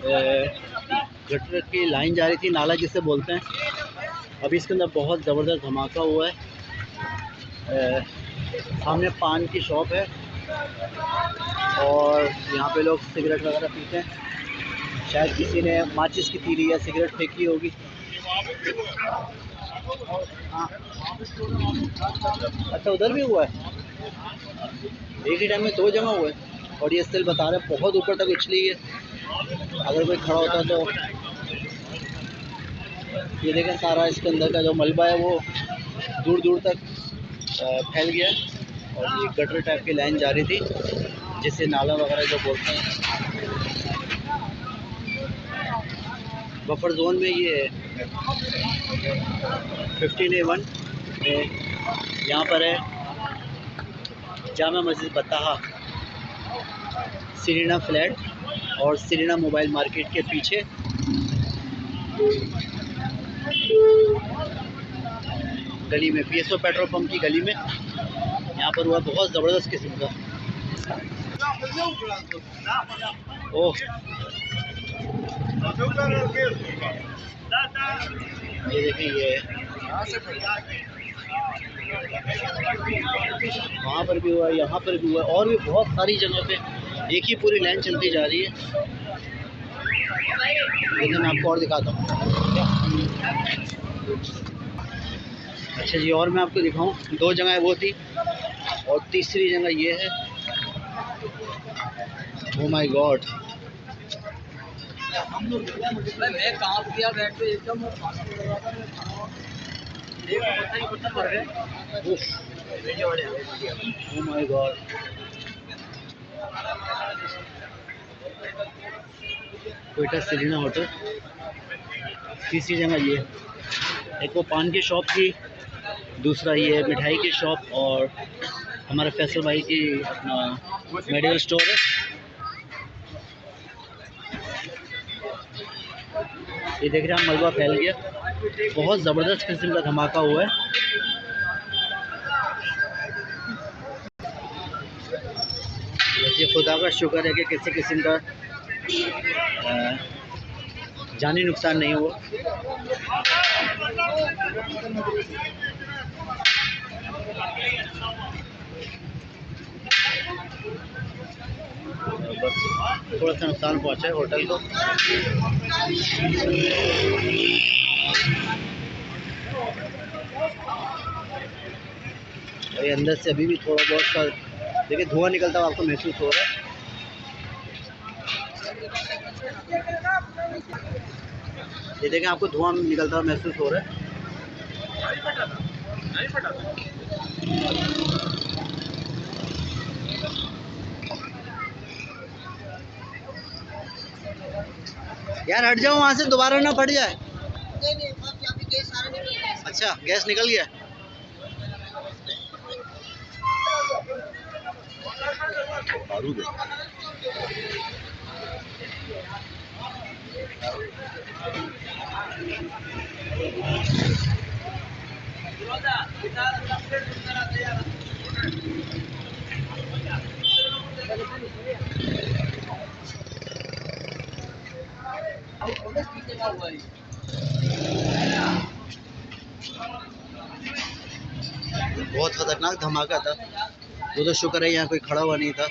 Gutter की line जा रही थी, नाला जिसे बोलते हैं। अभी इसके अंदर बहुत ज़बरदस्त धमाका हुआ है। सामने पान की शॉप है और यहाँ पे लोग सिगरेट वगैरह पीते हैं। शायद किसी ने माचिस की तीली या सिगरेट फेंकी होगी। हाँ, अच्छा उधर भी हुआ है। एक ही टाइम में दो जगह हुए और ये स्टिल बता रहे हैं बहुत ऊपर तक उछली है। अगर कोई खड़ा होता तो ये देखें, सारा इसके अंदर का जो मलबा है वो दूर दूर तक फैल गया। और ये गटर टाइप की लाइन जा रही थी जिसे नाला वगैरह जो बोलते हैं। बफर जोन में ये 15A1 यहाँ पर है जामा मस्जिद बत्ताहा, सीरीना फ्लैट और सीरीना मोबाइल मार्केट के पीछे। गली में PSO पेट्रोल पंप की गली में यहाँ पर हुआ बहुत ज़बरदस्त किस्म का। ओह, ये देखिए, ये वहाँ पर भी हुआ, यहाँ पर भी हुआ और भी बहुत सारी जगह पे एक ही पूरी लाइन चलती जा रही है। लेकिन मैं आपको और दिखाता हूँ। अच्छा जी, और मैं आपको दिखाऊं, दो जगह वो थी और तीसरी जगह ये है। ओह माय गॉड, मैं कहाँ किया बैठ पे एकदम। Oh my god, Quetta Serena hotel. तीसरी जगह ये, एक वो पान की शॉप थी, दूसरा ये मिठाई की शॉप और हमारे फैसल भाई की अपना मेडिकल स्टोर है। ये देख रहे हैं, मलबा फैल गया, बहुत ज़बरदस्त किस्म का धमाका हुआ है। ये खुदा का शुक्र है कि किसी किस्म का जानी नुकसान नहीं हुआ। बस थोड़ा सा नुकसान पहुंचा है होटल को। ये अंदर से अभी भी थोड़ा बहुत सा देखिए धुआं निकलता हुआ आपको महसूस हो रहा है। ये देखें, आपको धुआं निकलता हुआ महसूस हो रहा है। यार हट जाओ वहाँ से, दोबारा ना फट जाए। अच्छा, गैस निकल गया। बारूद है। बहुत खतरनाक धमाका था। वो तो शुक्र है यहाँ कोई खड़ा हुआ नहीं था।